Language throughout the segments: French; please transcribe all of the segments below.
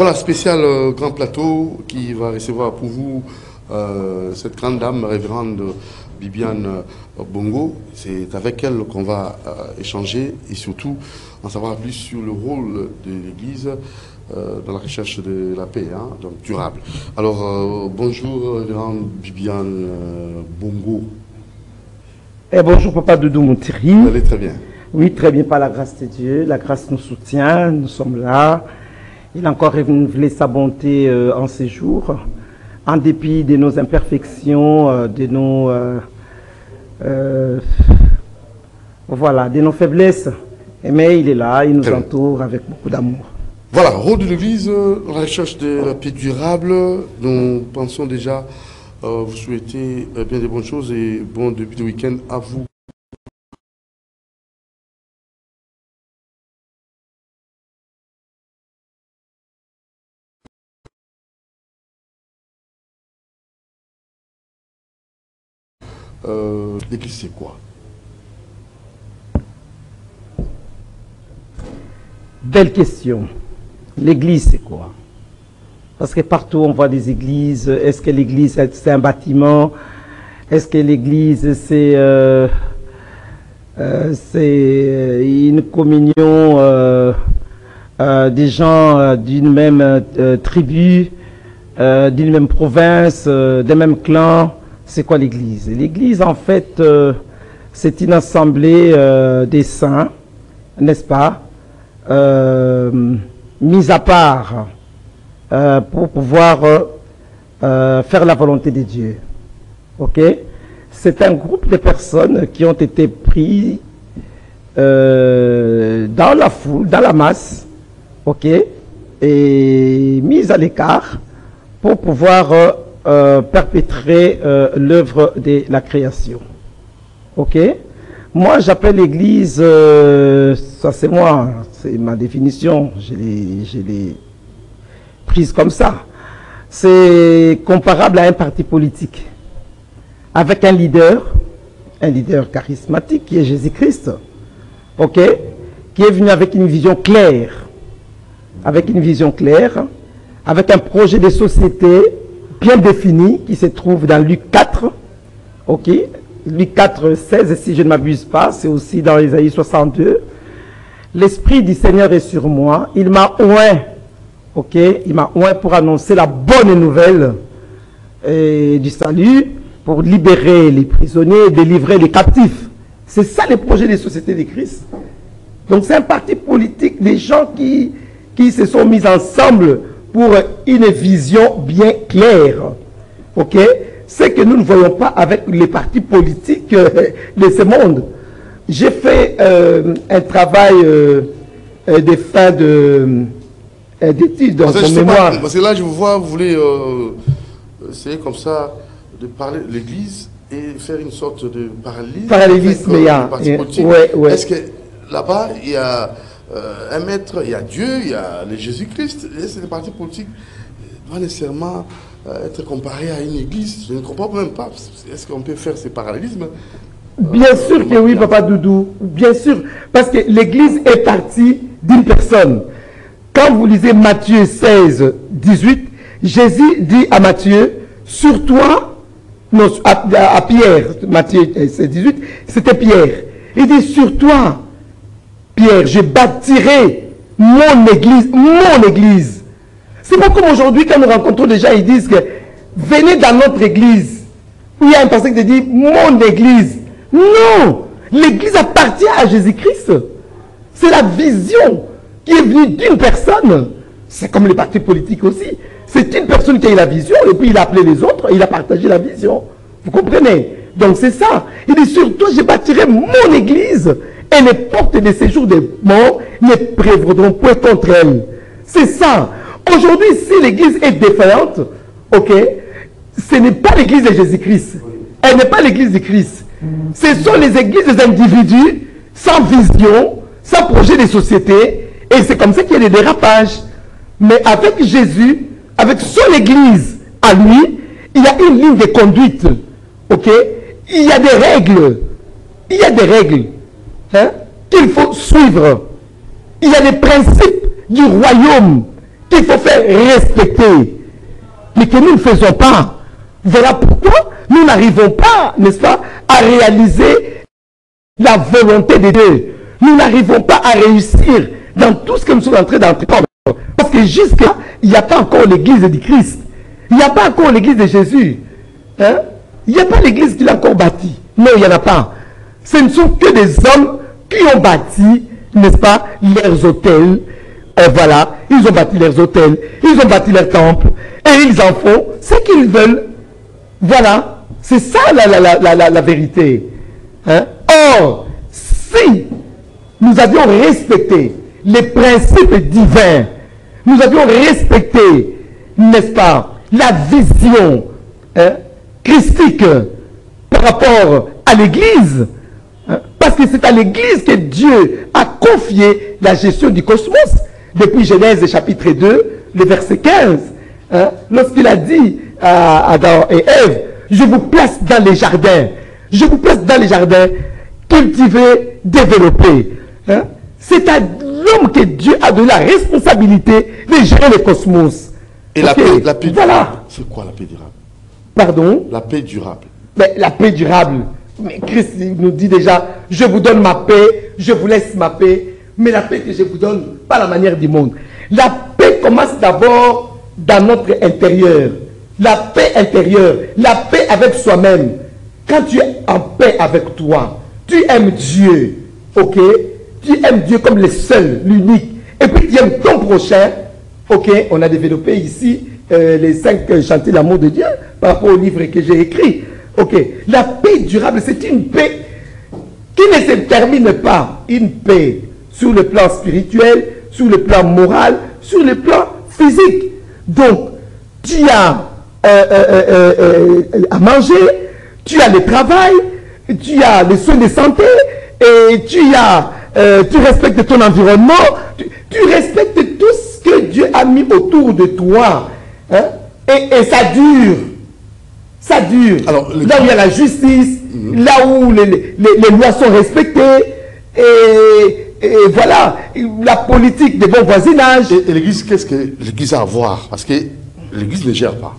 Voilà, spécial grand plateau qui va recevoir pour vous cette grande dame, révérende Bibiane Bongo. C'est avec elle qu'on va échanger et surtout en savoir plus sur le rôle de l'Église dans la recherche de la paix, hein, donc durable. Alors, bonjour, révérende Bibiane Bongo. Et bonjour, Papa Doudou Moutiri. Vous allez très bien. Oui, très bien, par la grâce de Dieu. La grâce nous soutient, nous sommes là. Il a encore renouvelé sa bonté en ces jours, en dépit de nos imperfections, de nos faiblesses. Mais il est là, il nous entoure avec beaucoup d'amour. Voilà, rôle de l'Église, la recherche de la paix durable. Nous pensons déjà vous souhaiter bien des bonnes choses et bon début de week-end à vous. L'Église, c'est quoi? Belle question. L'Église, c'est quoi? Parce que partout on voit des églises. Est-ce que l'Église, c'est un bâtiment? Est-ce que l'Église, c'est une communion des gens d'une même tribu, d'une même province, d'un même clan? C'est quoi l'Église? L'Église, en fait, c'est une assemblée des saints, n'est-ce pas, mise à part pour pouvoir faire la volonté de Dieu. Ok? C'est un groupe de personnes qui ont été pris dans la foule, dans la masse, ok, et mises à l'écart pour pouvoir perpétrer l'œuvre de la création. Ok? Moi, j'appelle l'Église, ça c'est moi, c'est ma définition, je l'ai prise comme ça. C'est comparable à un parti politique, avec un leader charismatique qui est Jésus-Christ, ok? Qui est venu avec une vision claire, avec un projet de société bien défini qui se trouve dans Luc 4, ok, Luc 4, 16, si je ne m'abuse pas, c'est aussi dans Ésaïe 62. L'Esprit du Seigneur est sur moi, il m'a oint, ok, il m'a oint pour annoncer la bonne nouvelle du salut, pour libérer les prisonniers et délivrer les captifs. C'est ça le projet des sociétés de Christ. Donc c'est un parti politique, des gens qui se sont mis ensemble pour une vision bien claire. Ok? Ce que nous ne voyons pas avec les partis politiques de ce monde. J'ai fait un travail de fin d'études dans mon mémoire. Parce que là, je vous vois, vous voulez essayer comme ça de parler de l'Église et faire une sorte de parallélisme. Parallélisme, il y a. Ouais. Est-ce que là-bas, il y a un maître, il y a Dieu, il y a le Jésus-Christ. Les partis politiques doivent nécessairement être comparés à une église. Je ne comprends même pas. Est-ce qu'on peut faire ces parallélismes? Bien sûr que oui, Papa Doudou. Bien sûr. Parce que l'église est partie d'une personne. Quand vous lisez Matthieu 16, 18, Jésus dit à Matthieu, sur toi, non, à Pierre, Matthieu 16, 18, c'était Pierre. Il dit, sur toi, Pierre, je bâtirai mon église. C'est pas comme aujourd'hui quand nous rencontrons des gens, ils disent que venez dans notre église. Il y a un pasteur qui dit mon église. Non, l'église appartient à Jésus-Christ. C'est la vision qui est venue d'une personne. C'est comme les partis politiques aussi. C'est une personne qui a eu la vision et puis il a appelé les autres et il a partagé la vision. Vous comprenez? Donc c'est ça. Il dit surtout je bâtirai mon église. Et les portes de séjour des morts ne prévaudront point contre elle. C'est ça. Aujourd'hui, si l'église est défaillante, ok, ce n'est pas l'église de Jésus-Christ. Elle n'est pas l'église de Christ. Ce sont les églises des individus sans vision, sans projet de société. Et c'est comme ça qu'il y a des dérapages. Mais avec Jésus, avec son église à lui, il y a une ligne de conduite. Ok? Il y a des règles. Il y a des règles. Hein, qu'il faut suivre. Il y a des principes du royaume qu'il faut faire respecter, mais que nous ne faisons pas. Voilà pourquoi nous n'arrivons pas, n'est-ce pas, à réaliser la volonté de Dieu. Nous n'arrivons pas à réussir dans tout ce que nous sommes en train d'entreprendre. Parce que jusque-là, il n'y a pas encore l'église du Christ. Il n'y a pas encore l'église de Jésus. Hein? Il n'y a pas l'église qu'il a encore bâtie. Non, il n'y en a pas. Ce ne sont que des hommes qui ont bâti, n'est-ce pas, leurs hôtels. Voilà, ils ont bâti leurs hôtels, ils ont bâti leurs temples, et ils en font ce qu'ils veulent. Voilà, c'est ça la vérité. Hein? Or, si nous avions respecté les principes divins, nous avions respecté, n'est-ce pas, la vision christique par rapport à l'Église, parce que c'est à l'Église que Dieu a confié la gestion du cosmos, depuis Genèse chapitre 2, le verset 15, lorsqu'il a dit à Adam et Ève, je vous place dans les jardins, je vous place dans les jardins, cultivez, développez. C'est à l'homme que Dieu a donné la responsabilité de gérer le cosmos. Et la paix durable, voilà. C'est quoi la paix durable? Pardon? La paix durable. Mais la paix durable, mais Christ nous dit déjà, je vous donne ma paix, je vous laisse ma paix, mais la paix que je vous donne, pas la manière du monde. La paix commence d'abord dans notre intérieur. La paix intérieure, la paix avec soi-même. Quand tu es en paix avec toi, tu aimes Dieu, ok? Tu aimes Dieu comme le seul, l'unique. Et puis tu aimes ton prochain, ok? On a développé ici les 5 chantiers l'amour de Dieu par rapport au livre que j'ai écrit. Ok? La paix durable, c'est une paix qui ne se termine pas. Une paix sur le plan spirituel, sur le plan moral, sur le plan physique. Donc, tu as à manger, tu as le travail, tu as les soins de santé, et tu respectes ton environnement, tu respectes tout ce que Dieu a mis autour de toi. Hein? Et ça dure. Ça dure. Alors, là où il y a la justice, là où les lois sont respectées, et voilà, la politique de bon voisinage. Et l'Église, qu'est-ce que l'Église a à voir? Parce que l'Église ne gère pas.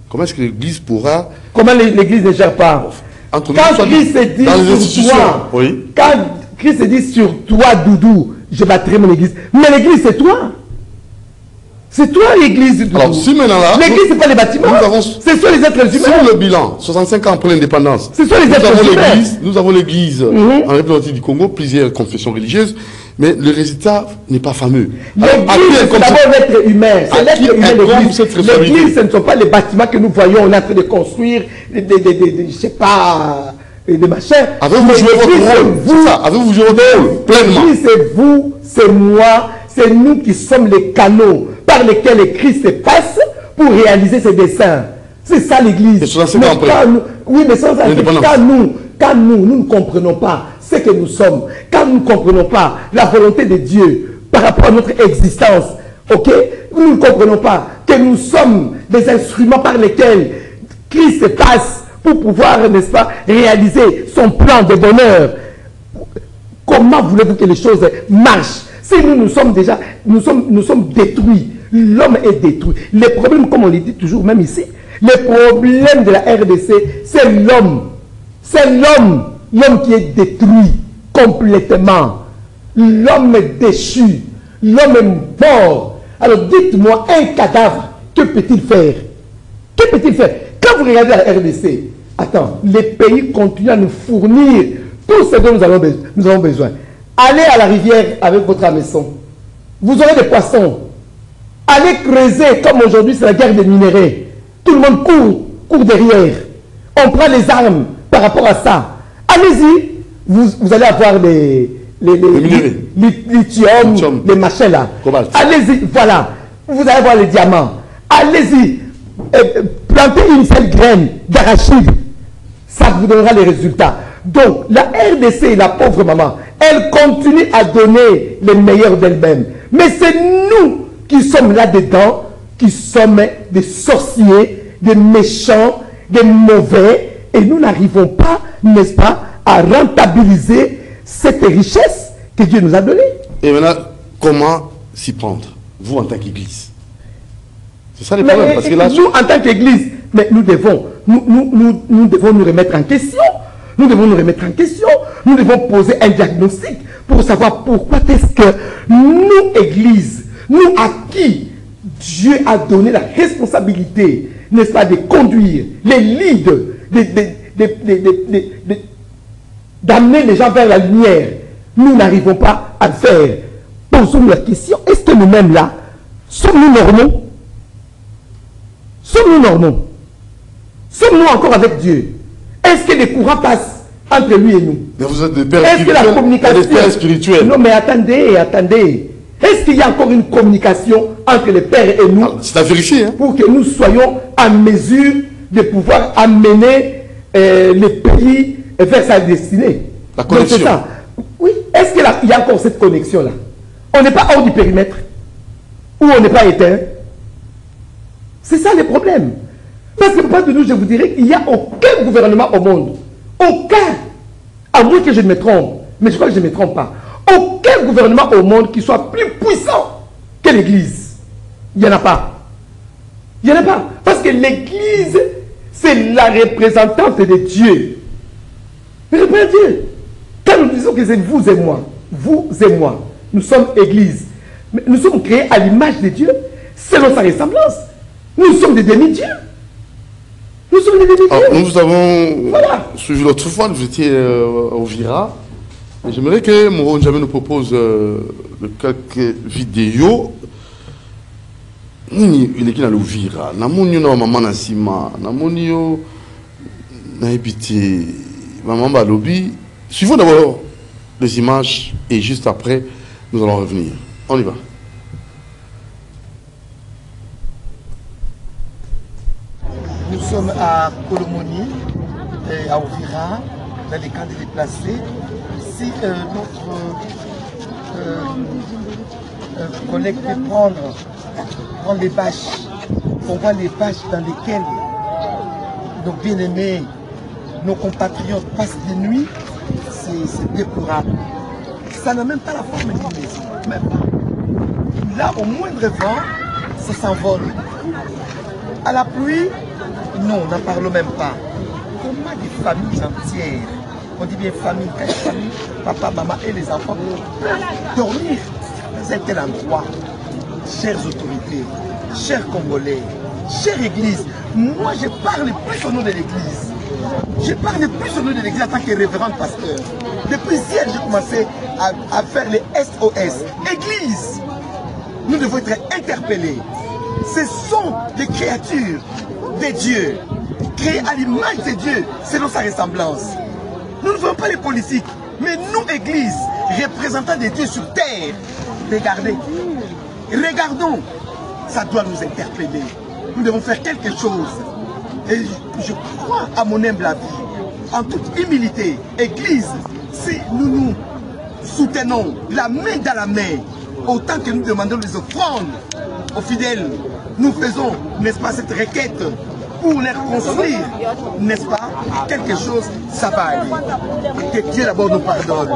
Comment est-ce que l'Église pourra... Comment l'Église ne gère pas? Quand Christ se dit sur toi, oui. Quand Christ se dit sur toi, Doudou, je bâtirai mon Église. Mais l'Église, c'est toi. C'est toi l'Église, Doudou. Alors, si maintenant là... L'Église, ce n'est pas les bâtiments. Ce sont les êtres humains. Sur le bilan, 65 ans après l'indépendance, ce sont les êtres humains. Nous avons l'Église en République du Congo, plusieurs confessions religieuses, mais le résultat n'est pas fameux. L'Église, c'est d'abord l'être humain. C'est l'être humain, l'Église. L'Église, ce ne sont pas les bâtiments que nous voyons, on est en train de construire, je ne sais pas, des machins. Avez-vous joué votre rôle? C'est ça. Avez-vous joué votre rôle pleinement? L'Église, c'est vous, c'est moi, c'est nous qui sommes les canaux par lesquels le Christ se passe pour réaliser ses desseins. C'est ça l'Église. Oui, mais sans quand nous ne comprenons pas ce que nous sommes, quand nous ne comprenons pas la volonté de Dieu par rapport à notre existence, ok, nous ne comprenons pas que nous sommes des instruments par lesquels Christ se passe pour pouvoir, n'est-ce pas, réaliser son plan de bonheur. Comment voulez-vous que les choses marchent si nous sommes déjà, nous sommes détruits? L'homme est détruit. Les problèmes, comme on le dit toujours, même ici, les problèmes de la RDC, c'est l'homme. C'est l'homme. L'homme qui est détruit complètement. L'homme est déchu. L'homme est mort. Alors dites-moi, un cadavre, que peut-il faire? Que peut-il faire? Quand vous regardez la RDC, attends, les pays continuent à nous fournir tout ce dont nous avons besoin. Allez à la rivière avec votre hameçon. Vous aurez des poissons. Allez creuser, comme aujourd'hui c'est la guerre des minéraux. Tout le monde court derrière. On prend les armes par rapport à ça. Allez-y, vous allez avoir les lithium, les machins là. Allez-y, voilà. Vous allez avoir les diamants. Allez-y, plantez une seule graine d'arachide. Ça vous donnera les résultats. Donc, la RDC, la pauvre maman, elle continue à donner le meilleur d'elle-même. Mais c'est nous qui sommes là-dedans, qui sommes des sorciers, des méchants, des mauvais, et nous n'arrivons pas, n'est-ce pas, à rentabiliser cette richesse que Dieu nous a donnée. Et maintenant, comment s'y prendre? vous en tant qu'Église. C'est ça le problème. Parce que là, nous, en tant qu'Église, mais nous devons nous remettre en question. Nous devons nous remettre en question. Nous devons poser un diagnostic pour savoir pourquoi est-ce que nous, Église, nous à qui Dieu a donné la responsabilité, n'est-ce pas, de conduire les leaders, d'amener les gens vers la lumière, nous n'arrivons pas à le faire. Posons-nous la question, est-ce que nous-mêmes là, sommes-nous normaux? Sommes-nous normaux? Sommes-nous encore avec Dieu? Est-ce que les courants passent entre lui et nous? Mais vous êtes des pères spirituels. Est-ce que la communication... des pères spirituels. Non mais attendez. Est-ce qu'il y a encore une communication entre les pères et nous? C'est à vérifier. Hein? Pour que nous soyons en mesure de pouvoir amener les pays vers sa destinée. La connexion. C'est ça. Oui. Est-ce qu'il y a encore cette connexion-là? On n'est pas hors du périmètre? Ou on n'est pas éteint? C'est ça le problème. Parce que pas de nous, je vous dirais qu'il n'y a aucun gouvernement au monde. Aucun. À moins que je ne me trompe. Mais je crois que je ne me trompe pas. Aucun gouvernement au monde qui soit plus puissant que l'Église. Il n'y en a pas. Il n'y en a pas. Parce que l'Église, c'est la représentante de Dieu. Mais pas Dieu. Quand nous disons que c'est vous et moi, nous sommes Église. Mais nous sommes créés à l'image de Dieu, selon sa ressemblance. Nous sommes des demi-dieux. Nous sommes des demi-dieux. Nous avons suivi l'autre fois, vous étiez au Vira. J'aimerais que Moron Jamais nous propose quelques vidéos. Il est là au Vira. Namunyo na maman na sima. Namunyo na ebiti. Maman balobi. Suivons d'abord les images et juste après, nous allons revenir. On y va. Nous sommes à Colomoni, à Ouvira, dans les camps de déplacés. Si notre collègue peut prendre les bâches, on voit les bâches dans lesquelles nos bien-aimés, nos compatriotes passent des nuits, c'est déplorable. Ça n'a même pas la forme d'une maison, même pas. Là, au moindre vent, ça s'envole. À la pluie, non, n'en parlons même pas. Comment des familles entières, on dit bien famille, papa, maman et les enfants, peuvent dormir dans un tel endroit? Chères autorités, chers Congolais, chère Église, moi je parle plus au nom de l'Église. Je parle plus au nom de l'Église en tant que révérend pasteur. Depuis hier, j'ai commencé à faire les SOS. Église, nous devons être interpellés. Ce sont des créatures de Dieu, créées à l'image de Dieu, selon sa ressemblance. Nous ne voulons pas les politiques, mais nous, Église, représentants de Dieu sur terre, regardons, ça doit nous interpeller. Nous devons faire quelque chose. Et je crois à mon humble avis, en toute humilité, Église, si nous nous soutenons la main dans la main, autant que nous demandons les offrandes aux fidèles, nous faisons, n'est-ce pas, cette requête pour les construire, n'est-ce pas, quelque chose, ça va aller. Que Dieu d'abord nous pardonne.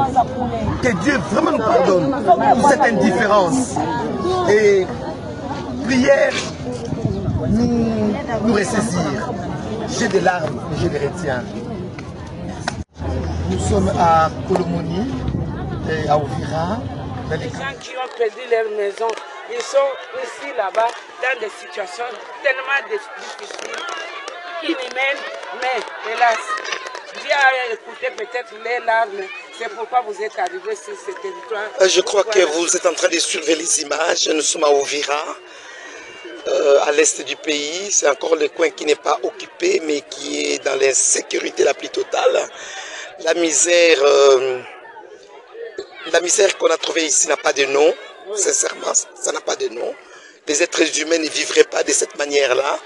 Que Dieu vraiment nous pardonne pour cette indifférence. Et prière, nous ressaisir. J'ai des larmes, mais je les retiens. Nous sommes à Colomoni, à Ouvira. Les gens qui ont perdu leur maison, ils sont ici, là-bas, dans des situations tellement difficiles, inhumaines, mais hélas, Dieu a écouté peut-être les larmes. C'est pourquoi vous êtes arrivés sur ce territoire. Je crois que vous êtes en train de suivre les images. Nous sommes à Ouvira, à l'est du pays. C'est encore le coin qui n'est pas occupé, mais qui est dans l'insécurité la plus totale. La misère qu'on a trouvée ici n'a pas de nom. Sincèrement, ça n'a pas de nom. Les êtres humains ne vivraient pas de cette manière-là.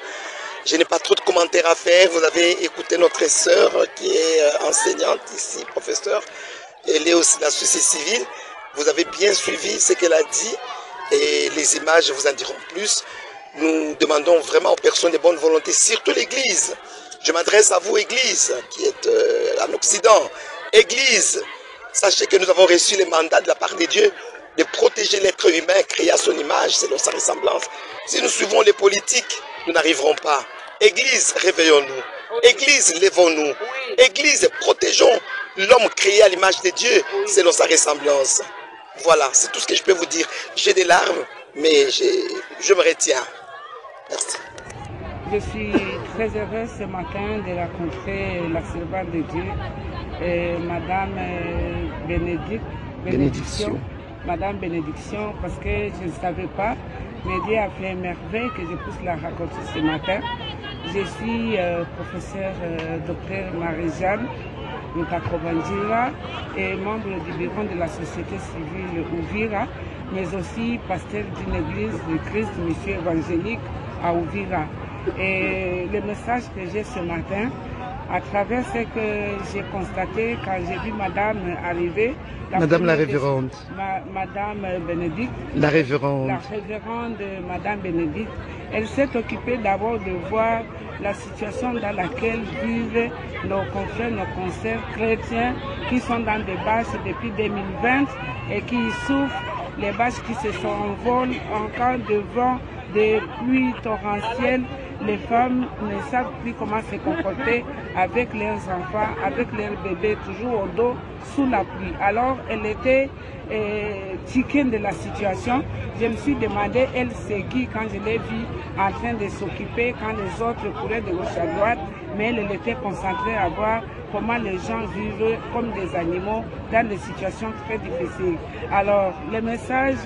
Je n'ai pas trop de commentaires à faire. Vous avez écouté notre sœur qui est enseignante ici, professeure. Elle est aussi dans la société civile. Vous avez bien suivi ce qu'elle a dit et les images vous en diront plus. Nous demandons vraiment aux personnes de bonne volonté, surtout l'Église. Je m'adresse à vous, Église, qui êtes en Occident. Église, sachez que nous avons reçu le mandat de la part de Dieu de protéger l'être humain créé à son image, selon sa ressemblance. Si nous suivons les politiques, nous n'arriverons pas. Église, réveillons-nous. Église, lèvons-nous. Église, protégeons l'homme créé à l'image de Dieu, selon sa ressemblance. Voilà, c'est tout ce que je peux vous dire. J'ai des larmes, mais je me retiens. Merci. Je suis très heureuse ce matin de rencontrer la servante de Dieu, Madame Bénédiction. Madame Bénédiction, parce que je ne savais pas, mais Dieu a fait une merveille que je puisse la rencontrer ce matin. Je suis professeur docteur Marie-Jeanne Mutakobandjira et membre du bureau de la société civile Uvira, mais aussi pasteur d'une église de Christ Mission évangélique à Uvira. Et le message que j'ai ce matin, à travers ce que j'ai constaté quand j'ai vu Madame arriver. Madame la révérende. Madame Bénédicte. La révérende. La révérende Madame Bénédicte. Elle s'est occupée d'abord de voir la situation dans laquelle vivent nos confrères, nos consoeurs chrétiens qui sont dans des bâches depuis 2020 et qui souffrent, les bâches qui se sont envolées encore devant des pluies torrentielles. Les femmes ne savent plus comment se comporter avec leurs enfants, avec leurs bébés, toujours au dos, sous la pluie. Alors, elle était tiquée de la situation. Je me suis demandé, elle c'est qui, quand je l'ai vue en train de s'occuper, quand les autres couraient de gauche à droite, mais elle était concentrée à voir comment les gens vivent comme des animaux dans des situations très difficiles. Alors, le message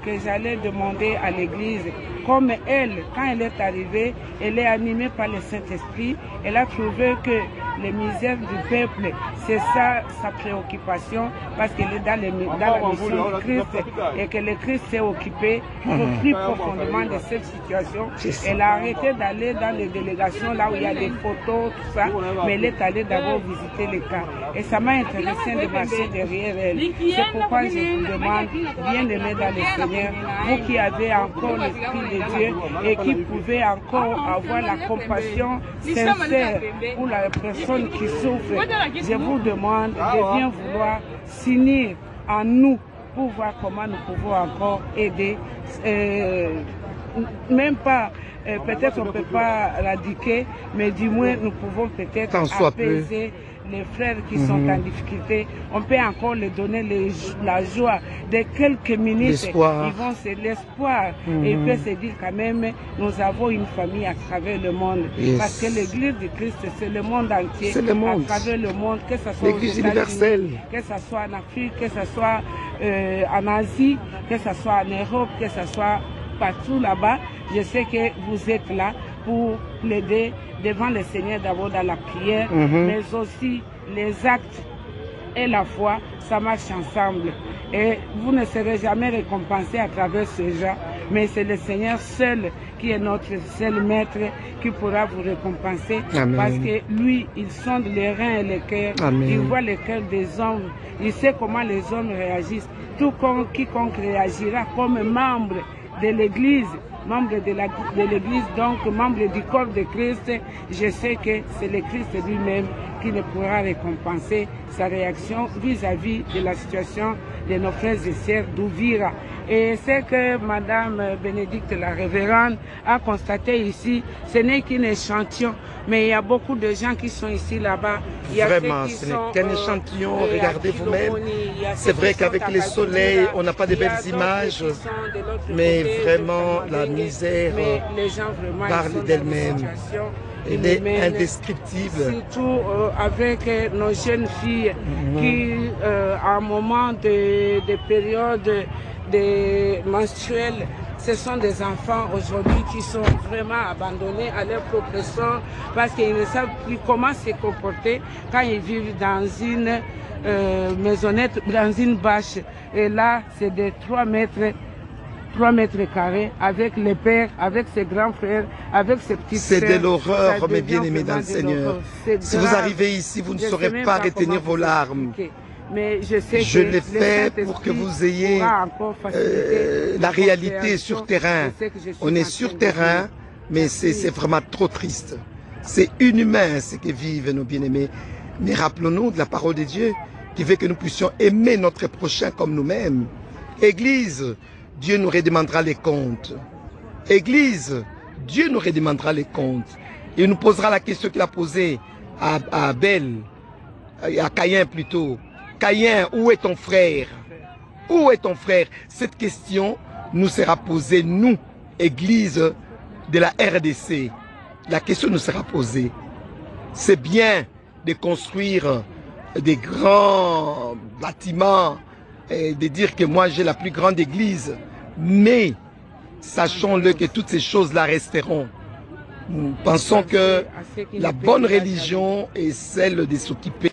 que j'allais demander à l'Église, comme elle, quand elle est arrivée, elle est animée par le Saint-Esprit, elle a trouvé que les misères du peuple, c'est ça sa préoccupation, parce qu'elle est dans la mission du Christ et que le Christ s'est occupé plus profondément de cette situation. Elle a arrêté d'aller dans les délégations là où il y a des photos, tout ça, mais elle est allée d'abord visiter les cas. Et ça m'a intéressé de marcher derrière elle. C'est pourquoi je vous demande, bien aimé dans le Seigneur, vous qui avez encore l'Esprit de Dieu et qui pouvez encore avoir la compassion sincère pour la personne qui souffre, je vous demande de bien vouloir s'unir en nous pour voir comment nous pouvons encore aider. Même pas, peut-être on ne peut pas radiquer, mais du moins nous pouvons peut-être apaiser les frères qui sont en difficulté. On peut encore leur donner la joie de quelques minutes. Ils vont se l'espoir. Et ils peuvent se dire quand même, nous avons une famille à travers le monde. Parce que l'Église de Christ, c'est le monde entier. C'est le monde. À travers le monde, que ce soit l'Église universelle, que ce soit en Afrique, que ce soit en Asie, que ce soit en Europe, que ce soit partout là-bas. Je sais que vous êtes là pour l'aider devant le Seigneur d'abord dans la prière, mais aussi les actes et la foi, ça marche ensemble. Et vous ne serez jamais récompensé à travers ce genre, mais c'est le Seigneur seul qui est notre seul maître qui pourra vous récompenser. Amen. Parce que lui, il sonde les reins et les cœurs. Il voit les cœurs des hommes. Il sait comment les hommes réagissent. Tout comme quiconque réagira comme membre de l'Église, membre de l'Église, donc membre du corps de Christ, je sais que c'est le Christ lui-même qui ne pourra récompenser sa réaction vis-à-vis de la situation de nos frères et sœurs d'Uvira. Et c'est que Madame Bénédicte, la révérende, a constaté ici, ce n'est qu'un échantillon, mais il y a beaucoup de gens qui sont ici, là-bas. Vraiment, ce n'est qu'un échantillon, regardez vous-même. C'est vrai qu'avec les soleils, on n'a pas de belles images, mais vraiment, la misère parle d'elle-même. Elle est indescriptible. Surtout avec nos jeunes filles qui, à un moment de période menstruelle, ce sont des enfants aujourd'hui qui sont vraiment abandonnés à leur propre sort parce qu'ils ne savent plus comment se comporter quand ils vivent dans une maisonnette, dans une bâche. Et là, c'est de 3 mètres carrés, avec les pères, avec ses grands frères, avec ses petits frères. C'est de l'horreur, mes bien-aimés dans le Seigneur. Si vous arrivez ici, vous ne saurez pas retenir vos larmes. Mais je l'ai fait pour que vous ayez la réalité sur terrain. On est sur terrain, mais c'est vraiment trop triste. C'est inhumain ce que vivent nos bien-aimés. Mais rappelons-nous de la parole de Dieu qui veut que nous puissions aimer notre prochain comme nous-mêmes. Église, Dieu nous redemandera les comptes. Église, Dieu nous redemandera les comptes. Il nous posera la question qu'il a posée à Abel, à Caïn plutôt. Caïn, où est ton frère? Où est ton frère? Cette question nous sera posée, nous, Église de la RDC. La question nous sera posée. C'est bien de construire des grands bâtiments et de dire que moi j'ai la plus grande église, mais sachons-le que toutes ces choses-là resteront. Nous pensons que la bonne religion est celle de s'occuper.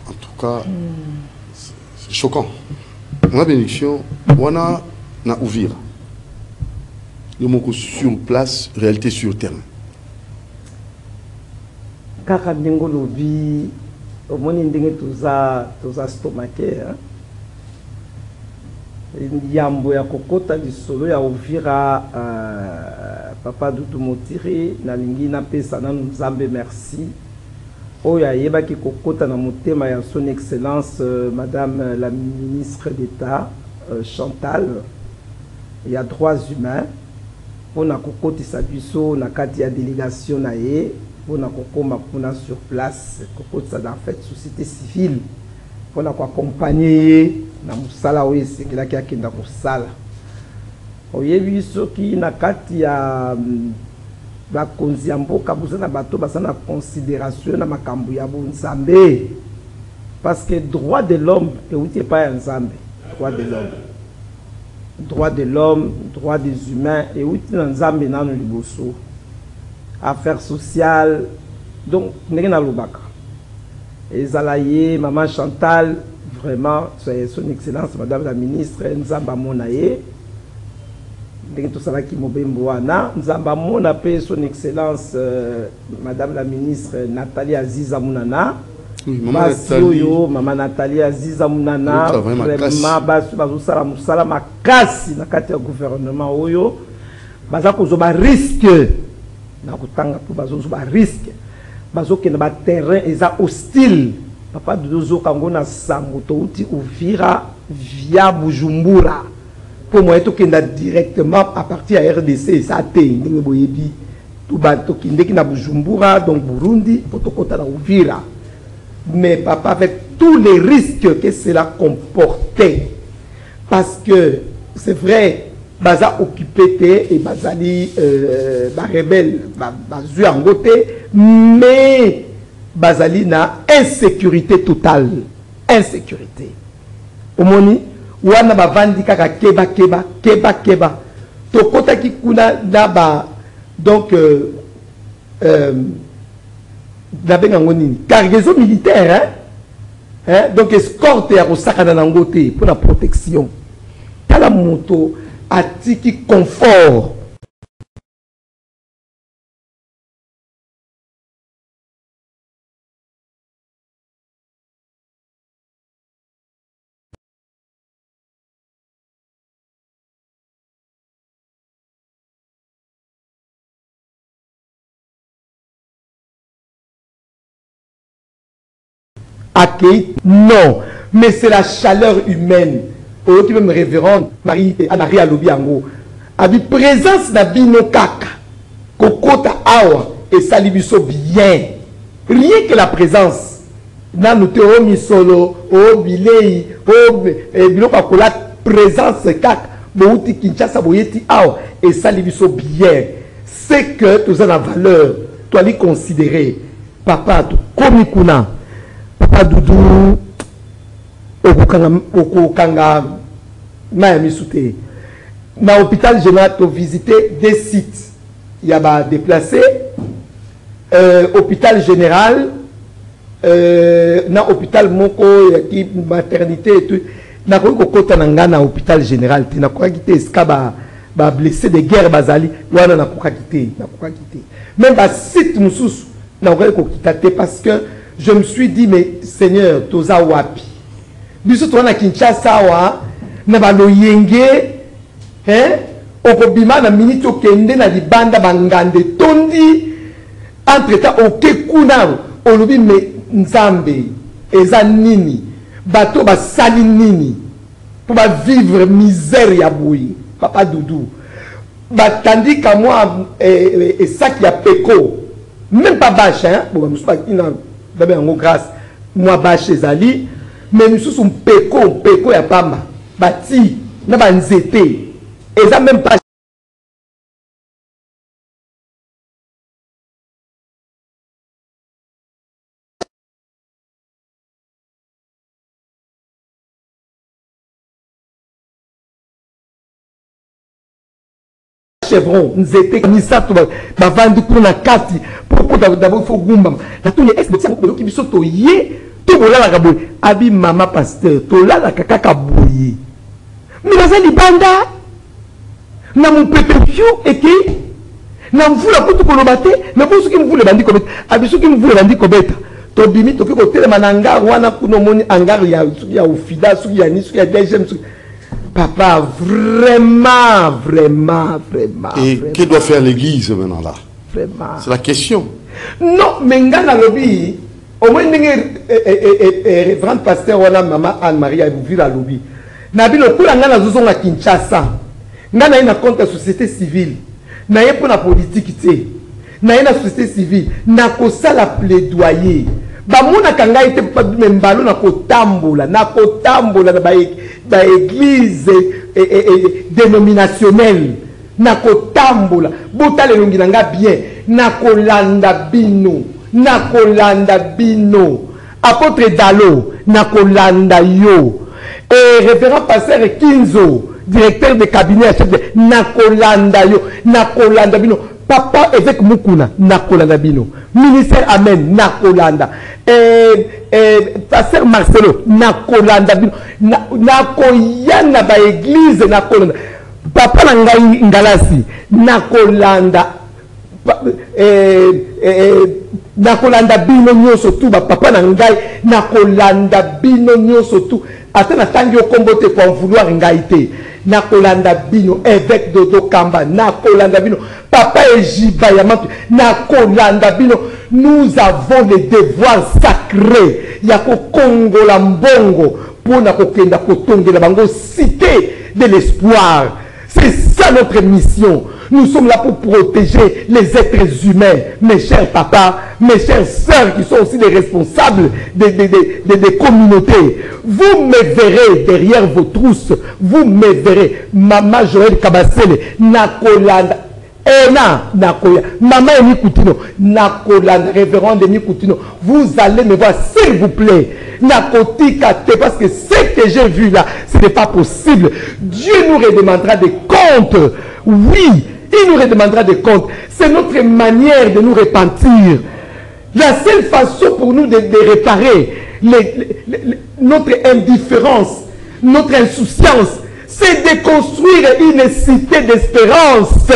En tout cas, c'est choquant. On a bénédiction, on a ouvert. Sur place, réalité sur terrain. Kaka ndingo lobi omoni ndenge toza stomaqué yambo ya kokota lisolo ya Uvira papa Dudu Motiri na lingi na pesa na Nzambe merci oya yeba ki kokota na motema ya son excellence madame la ministre d'État Chantal il y a droits humains on a kokotisa biso na kati ya délégation na ye on a kokoma kuna sur place kokotisa en fait société civile on a accompagner na musala oyo esengelaki akenda kosala oyebi soki na kati ya bakonzi ya mboka boza na bato baza na considération na makambo ya bonzambe parce que droit de l'homme euti epai ya nzambe droit de l'homme, droit des humains, et où tu n'en as pas de liboso. Affaires sociales, donc, n'est-ce pas et Zalaye, maman Chantal, vraiment, son excellence, madame la ministre, Nzamba Monaye, tout ça qui m'obémoana, Nzamba Mona paye son excellence, madame la ministre Nathalie Aziza Mounana. Maman Nathalie Aziza Mounana vraiment bazosala musala makasi na kati ya gouvernement oyo baza kozoba risque na kutanga po bazozoba risque bazokenda ba terrain eza hostile papa dozo kango na sango touti Uvira via Bujumbura pour moi to kenda directement à partir à RDC ça te ndenge boyebi tout bato kindeki na Bujumbura donc Burundi pour to kota na Uvira. Mais papa, avec tous les risques que cela comportait, parce que c'est vrai, baza occupé et bazali rebelle, bazu angote, mais bazali na insécurité totale, insécurité. Omoni, wana bavandi kaka keba. Tokota ki kuna daba, donc cargaison militaire, hein? Donc escorte à Osaka Nangote pour la protection. Tala moto a tiki confort. Accueilli, non, mais c'est la chaleur humaine. Aujourd'hui même révérende Marie Alobiango a vu présence d'Abino Kaka, Kokota Awa et Salibiso bien. Rien que la présence. Nanute Omi Solo, Obilei, Bilokakola, présence Kaka, Bouti Kinshasa Boyeti Awa et Salibiso bien. C'est que tu as la valeur, tu as les considérer. Papa, tu komikuna. Papa Doudou okokanga Miami Souté. Dans l'hôpital général, tu as visité des sites. Il y a des déplacés. Hôpital général, dans l'hôpital Moko, il y a maternité et tout. Dans l'hôpital général, tu n'as pas quitté ce blessé de guerre bazali. Même dans site Moussous, tu n'as pas quitté parce que je me suis dit, mais Seigneur, toza wapi. Biso toana Kinshasa wa, na balo yenge, okobima na minute okende na libanda bangande tondi, Entre-temps, ok, kuna, olobi me nzambe, eza nini, bato ba sali nini, pour ba vivre misère ya boui, papa Doudou. Tandis qu'à moi, et ça qui a péco, même pas bâche, hein, bon, je suis pas en grâce, moi bâche Zali, mais nous sommes péco ya pamba, bati, n'a pas nzete, et ça même pas. Chevron, nous étions comme ça, nous avons dit pour la carte, pour d'abord il faut gumba. La tournée est de ça, qui me saute au yé, tout le la kaboui. Abi maman pasteur, tout là la kaka kaboui. Mais dans un libanda, na mon pépé et qui, na m'vou la pour tout le matin, mais pour ceux qui me voulaient bandit comme abi ceux qui me voulaient bandit comme to bimi to ko tele mananga wana kuno moni angar ya ofida, sou ya ni, sou ya deuxième. Papa, vraiment. Et que doit faire l'église maintenant là? Vraiment. C'est la question. Non, mais ngana lobby, au moins révérend pasteur wana maman Anne-Marie a vu la lobby. Nabi le kula ngana zozo na Kinshasa. Ngana ina compte société civile. Na ye pour la politique té. Na ina société civile, na ko sala plaidoyer. Ba mona kanga ite mbalo na kotambola na ba église dénominationnelle na kotambola botale longi nanga bien na kolanda bino apôtre Dalo na kolanda yo et révérend pasteur Kinzo directeur de cabinet na kolanda yo na kolanda bino papa évêque Mukuna na kolanda bino ministère Amen na kolanda pasteur Marcelo na kolanda bino na koyana ba église na kolanda papa na ngai ngalasi na kolanda na kolanda bino nyoso tu ba papa na ngai na kolanda bino nyoso tu ata na tangi okombote pour vouloir ngai te na kolanda bino évêque Dodo Kamba na kolanda bino papa Ejiba Yamatu na kolanda bino. Nous avons le devoir sacré ya ko Congo la mbongo pour na kokenda kotonge la bango cité de l'espoir. C'est ça notre mission. Nous sommes là pour protéger les êtres humains, mes chers papas, mes chères sœurs qui sont aussi les responsables des communautés. Vous me verrez derrière vos trousses, vous me verrez. Maman Joël Kabasele, Nakolanda, Nakoya, Maman Emi Koutino, Nakolanda, révérende Emi Koutino, vous allez me voir, s'il vous plaît. Nakotikate, parce que ce que j'ai vu là, ce n'est pas possible. Dieu nous redemandera des comptes. Oui, il nous redemandera des comptes. C'est notre manière de nous repentir. La seule façon pour nous de réparer notre indifférence, notre insouciance, c'est de construire une cité d'espérance,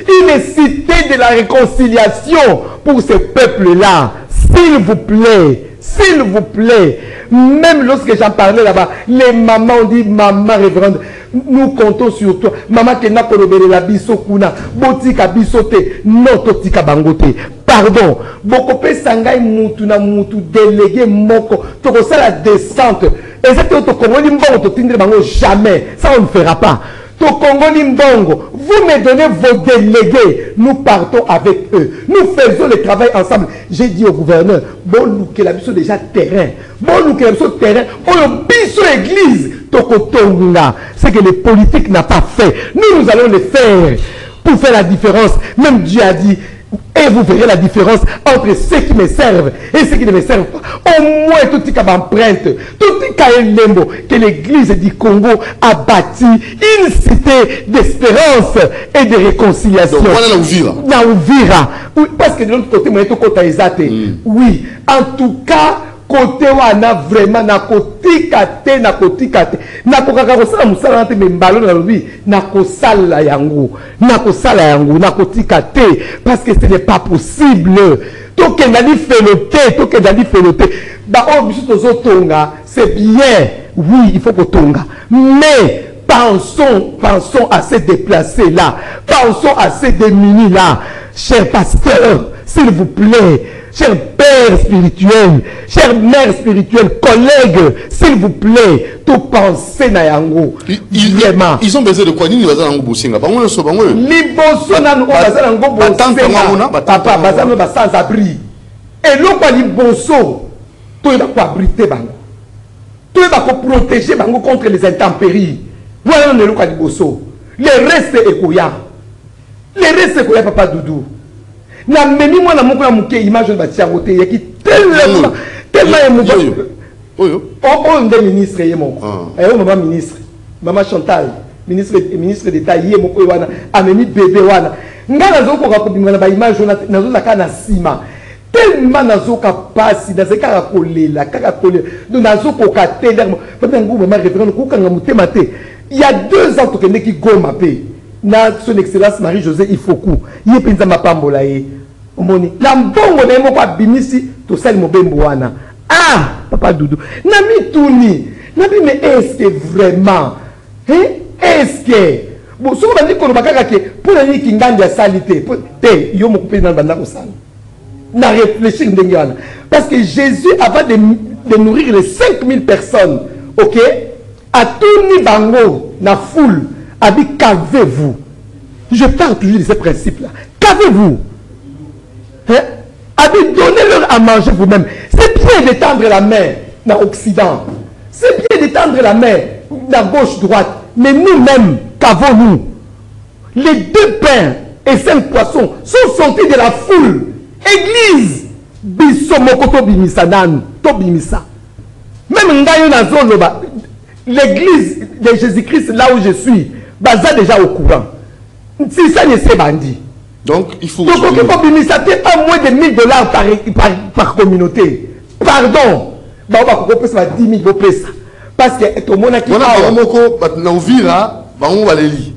une cité de la réconciliation pour ce peuple-là. S'il vous plaît, même lorsque j'en parlais là-bas, les mamans ont dit, maman révérende, nous comptons sur toi. Maman qui n'a pas la biso kuna, botika bisote, non totika bangote. Pardon, Bokope Sangai Moutou na Moutou délégué Moko, toko ça la descente. Et c'est que Congo Limbongo, to tindre bango jamais. Ça on ne fera pas. To Congo Limbongo, vous me donnez vos délégués, nous partons avec eux. Nous faisons le travail ensemble. J'ai dit au gouverneur, bon nous que la biso déjà terrain. Bon nous que la biso terrain, oh le biso église. C'est que les politiques n'ont pas fait. Nous allons le faire pour faire la différence. Même Dieu a dit, et vous verrez la différence entre ceux qui me servent et ceux qui ne me servent pas. Au moins, tout ce qui a empreinte, tout ce qui a lembo, que l'église du Congo a bâti une cité d'espérance et de réconciliation. Donc, voilà la Ouvira. Oui, parce que de l'autre côté, moi, je suis oui, en tout cas, côté wana vraiment na kotika te na kokaka kosala musala te mbalo na lobi na kosala yango na kotika te parce que ce n'est pas possible to que ndali felote ba o biso tozo tonga c'est bien oui il faut que tonga mais pensons à se déplacer là, pensons à se démunir là, chers pasteurs, s'il vous plaît, chers pères spirituels, chers mères spirituelles, collègues, s'il vous plaît, tout penser na yango. Ils ont besoin de quoi? Ils ont besoin de Boussinga. Liboso na nous besoin de Boussinga. Papa, besoin de sans abri. Et l'autre quoi liboso, tout est quoi abriter bango. Tout est quoi protéger bango contre les intempéries. Voilà le quoi liboso. Le reste est quoi? Le reste est quoi, Papa Doudou? Na memi moi na moko ya muke image de batia côté ya ki tellement émouvant. Oh ndé ministre yé moko. Maman ministre, maman Chantal, ministre d'État yé moko wana amemi bébé wana. Nga nazo ko ka bimana ba image nazo la kana sima. Tellement nazo ka pasi nazo ka kolela kaka kolela. Donc nazo ko ka tellement peut-être ngou maman référent ko kanga mutema te. Il y a 2 ans que neki goma pe. Na son excellence Marie-Josée Ifoku yé penza mapambola ye omoni la mbongo na yemo kwa bimisi to sali mobembo wana Papa Doudou na mituni na bi mais est-ce que vraiment est-ce que bon so ba ndiko bakaka ke pour ni kingandi ya salité te yo moko pe na banda ko sala na réfléchir ndenge wana parce que Jésus avant de nourrir les 5000 personnes OK a tourné bango na foule. Qu'avez-vous? Je parle toujours de ces principes-là. Qu'avez-vous? Donnez-leur à manger vous-même. C'est bien d'étendre la main dans l'Occident. C'est bien d'étendre la main dans gauche-droite. Mais nous-mêmes, qu'avons-nous? Les 2 pains et 5 poissons sont sortis de la foule. Église. Bisomokoto bimisa nan. To bimisa. Même Ngayo Nazoloba. L'église de Jésus-Christ, là où je suis, baza déjà au courant. Si ça ne s'est bandit. Donc, il faut... Donc, ça fait pas moins de $1000 par communauté. Pardon. Bah, on va faire 10 000 pesos. Parce que tout le monde a qui parle. On a ouvert, on va les lire.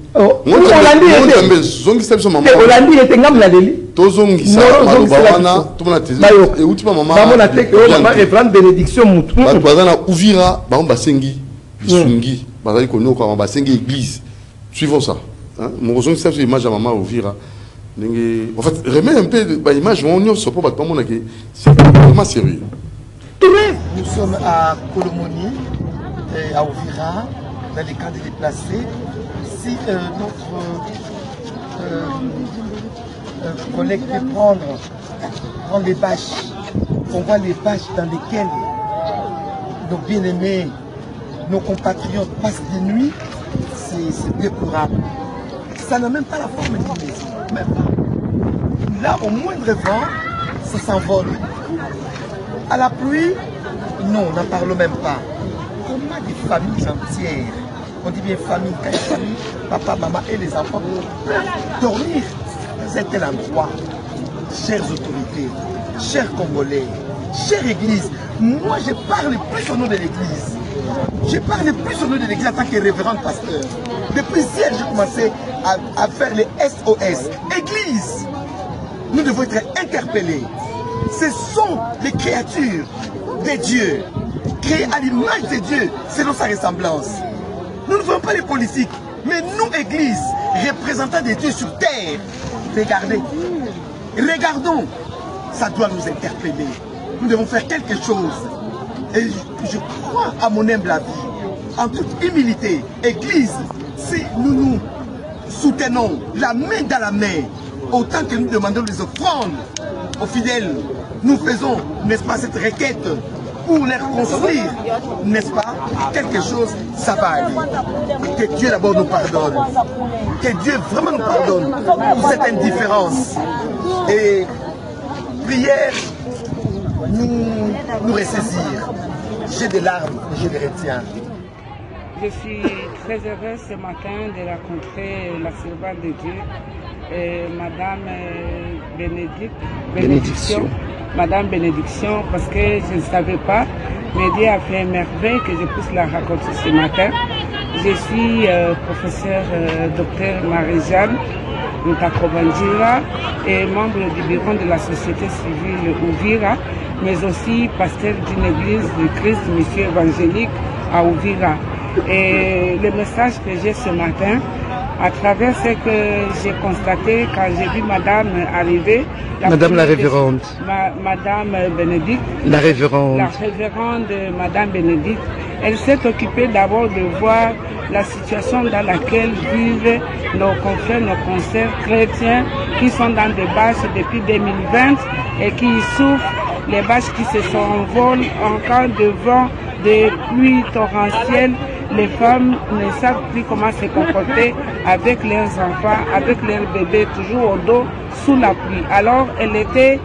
Bisungi, bazali kono kwa basengi église. Suivons ça. Mon raison c'est cette image à maman Ouvira. En fait, remet un peu l'image on y se pas mon que c'est vraiment sérieux. Nous sommes à Colomoni à Ouvira dans les camps de déplacés. Si notre collègue peut prendre les bâches, on voit les bâches dans lesquelles nos bien-aimés, nos compatriotes passent des nuits, c'est déplorable. Ça n'a même pas la forme d'une maison, même pas. Là, au moindre vent, ça s'envole. À la pluie, non, on n'en parle même pas. On a des familles entières, on dit bien famille, papa, maman et les enfants peuvent dormir dans un tel endroit. Chères autorités, chers Congolais, chère Église, moi je parle plus au nom de l'Église. Je parle plus au nom de l'Église en tant que révérend pasteur. Depuis hier, j'ai commencé à faire les SOS. Église, nous devons être interpellés. Ce sont les créatures de Dieu, créées à l'image de Dieu, selon sa ressemblance. Nous ne faisons pas les politiques, mais nous, Église, représentants de Dieu sur terre, regardez, regardons, ça doit nous interpeller. Nous devons faire quelque chose. Et je crois à mon humble avis, en toute humilité, Église, si nous nous soutenons la main dans la main, autant que nous demandons les offrandes aux fidèles, nous faisons, n'est-ce pas, cette requête pour les reconstruire, n'est-ce pas, quelque chose, ça va aller. Que Dieu d'abord nous pardonne. Que Dieu vraiment nous pardonne pour cette indifférence. Et prière, nous ressaisir. J'ai des larmes, je les retiens. Je suis très heureuse ce matin de rencontrer la servante de Dieu, Madame Bénédiction. Madame Bénédiction, parce que je ne savais pas, mais Dieu a fait une merveille que je puisse la rencontrer ce matin. Je suis professeur docteur Marie-Jeanne Ntakobandjira et membre du bureau de la société civile Ouvira, mais aussi pasteur d'une église du Christ, Mission évangélique à Ouvira. Et le message que j'ai ce matin, à travers ce que j'ai constaté quand j'ai vu Madame arriver. Madame la révérende. Madame Bénédicte. La révérende. La révérende Madame Bénédicte. Elle s'est occupée d'abord de voir la situation dans laquelle vivent nos confrères, nos consoeurs chrétiens qui sont dans des bâches depuis 2020 et qui souffrent, les bâches qui se s'envolent en cas de vent, de pluie torrentielle. Les femmes ne savent plus comment se comporter avec leurs enfants, avec leurs bébés, toujours au dos, sous la pluie. Alors, elle était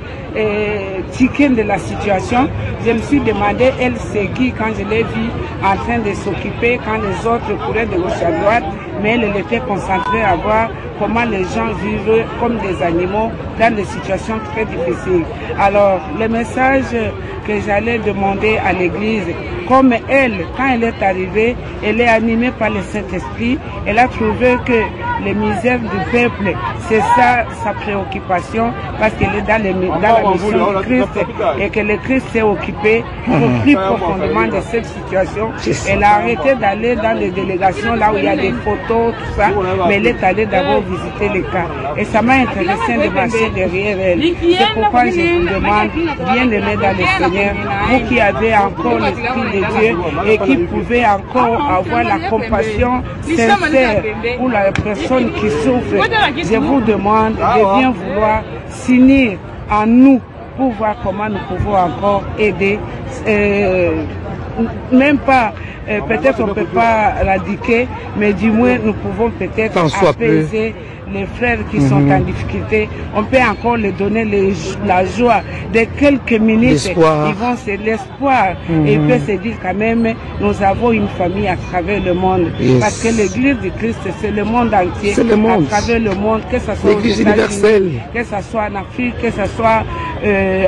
tiquée de la situation. Je me suis demandé, elle c'est qui, quand je l'ai vue en train de s'occuper, quand les autres couraient de gauche à droite, mais elle était concentrée à voir comment les gens vivent comme des animaux dans des situations très difficiles. Alors, le message que j'allais demander à l'Église, comme elle, quand elle est arrivée, elle est animée par le Saint-Esprit, elle a trouvé que les misères du peuple, c'est ça sa préoccupation, parce qu'elle est dans la mission du Christ et que le Christ s'est occupé plus profondément de cette situation. Elle a arrêté d'aller dans les délégations là où il y a des photos, tout ça, mais elle est allée d'abord visiter les cas. Et ça m'a intéressé de marcher derrière elle. C'est pourquoi je vous demande, bien aimer dans le Seigneur, vous qui avez encore l'Esprit de Dieu et qui pouvez encore avoir la compassion sincère pour la personne qui souffre, je vous demande de bien vouloir s'unir en nous pour voir comment nous pouvons encore aider. Même pas, peut-être on ne peut pas radiquer, mais du moins nous pouvons peut-être apaiser les frères qui sont en difficulté. On peut encore leur donner la joie de quelques minutes. Ils vont se l'espoir et ils peuvent se dire quand même, nous avons une famille à travers le monde. Parce que l'Église du Christ, c'est le monde entier. C'est le monde. À travers le monde, que ce soit l'Église universelle, que ce soit en Afrique, que ce soit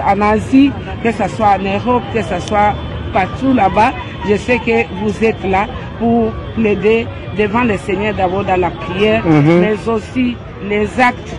en Asie, que ce soit en Europe, que ce soit partout là-bas. Je sais que vous êtes là pour l'aider devant le Seigneur d'abord dans la prière, mais aussi les actes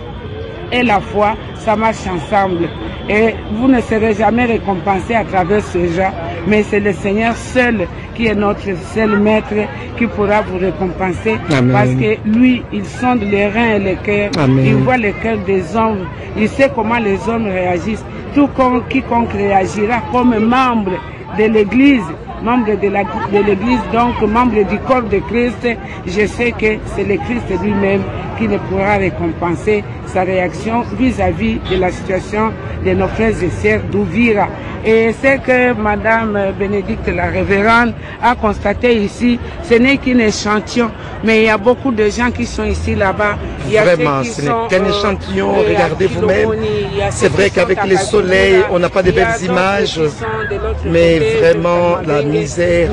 et la foi, ça marche ensemble. Et vous ne serez jamais récompensé à travers ce genre, mais c'est le Seigneur seul qui est notre seul maître qui pourra vous récompenser. Amen. Parce que lui, il sonde les reins et les cœurs, il voit les cœurs des hommes, il sait comment les hommes réagissent. Tout comme quiconque réagira comme membre de l'Église, membre de l'Église, donc membre du corps de Christ, je sais que c'est le Christ lui-même qui ne pourra récompenser sa réaction vis-à-vis de la situation de nos frères et sœurs d'Ouvira. Et c'est que Madame Bénédicte, la révérende, a constaté ici, ce n'est qu'un échantillon, mais il y a beaucoup de gens qui sont ici, là-bas. Vraiment, ce n'est qu'un échantillon, regardez vous-même. C'est vrai qu'avec les soleils, on n'a pas de belles images, mais vraiment, la misère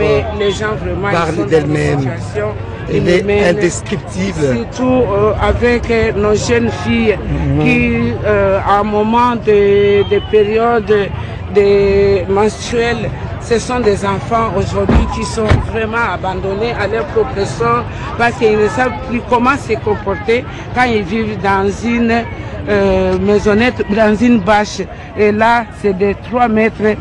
parle d'elle-même. Elle est indescriptible. Surtout avec nos jeunes filles qui, à un moment de période menstruelle, ce sont des enfants aujourd'hui qui sont vraiment abandonnés à leur propre sort parce qu'ils ne savent plus comment se comporter quand ils vivent dans une maisonnette, dans une bâche. Et là, c'est de 3 mètres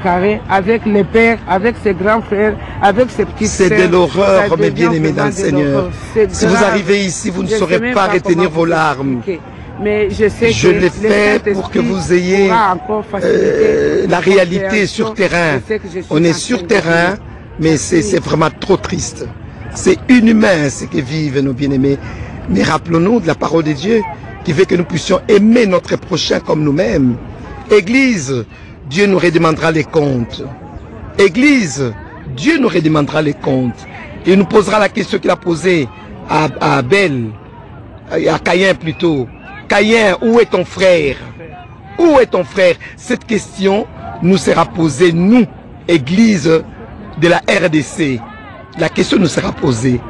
carrés, avec les pères, avec ses grands frères, avec ses petits frères. C'est de l'horreur, mes bien-aimés dans le Seigneur. Si vous arrivez ici, vous ne saurez pas retenir vos larmes. Mais je sais je l'ai fait pour que vous ayez la réalité sur terrain. On est sur terrain, mais c'est vraiment trop triste. C'est inhumain ce que vivent nos bien-aimés. Mais rappelons-nous de la parole de Dieu qui veut que nous puissions aimer notre prochain comme nous-mêmes. Église, Dieu nous redemandera les comptes. Église, Dieu nous redemandera les comptes. Il nous posera la question qu'il a posée à Abel, à Caïn plutôt. Caïn, où est ton frère? Où est ton frère? Cette question nous sera posée, nous, Église de la RDC. La question nous sera posée.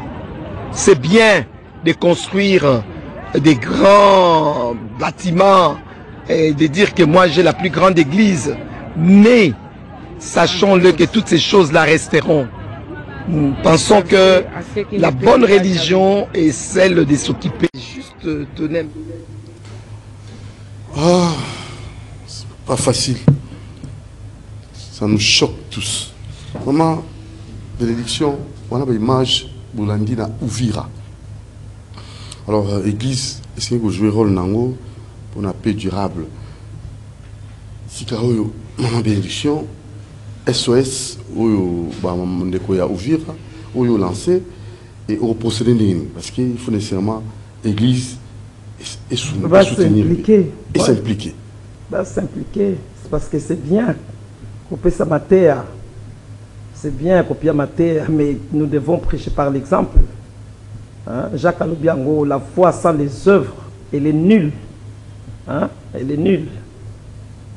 C'est bien de construire des grands bâtiments et de dire que moi j'ai la plus grande église. Mais sachons-le que toutes ces choses-là resteront. Nous pensons que la bonne religion est celle de s'occuper. Juste tenez. Ah, c'est pas facile. Ça nous choque tous. Maman, bénédiction, on a une image Boulandina Ouvira. Alors, l'église, est-ce que vous jouez rôle nango pour la paix durable? Si vous avez bénédiction, SOS, vous avez ouvert, vous avez lancé et vous procédez parce qu'il faut nécessairement l'église et soutenir et s'impliquer. Va s'impliquer, c'est parce que c'est bien qu'on peut s'amater. C'est bien qu'on puisse amater, mais nous devons prêcher par l'exemple. Hein? Jacques Alobiango, la foi sans les œuvres, elle est nulle. Hein? Elle est nulle.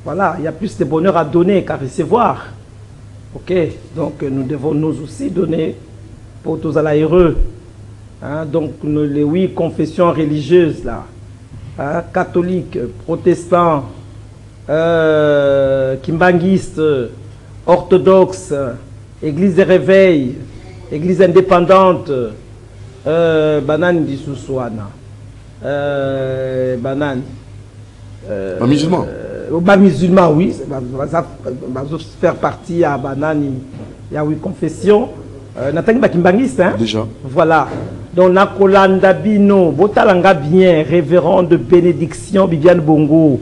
Voilà, il y a plus de bonheur à donner qu'à recevoir. Ok, donc nous devons nous aussi donner pour tous à l'aéreux. Hein? Donc les 8 confessions religieuses là, hein? Catholiques, protestants, kimbanguistes, orthodoxes, église de réveil, église indépendante, banane di Sousouana, banane. Musulman. Musulman, oui, va faire partie à banane, il y a 8 confessions. Nathalie Bakimbangiste, hein? Déjà. Voilà. Donc, Nakolanda Bino, Botalanga bien, révérend de bénédiction, Bibiane Bongo.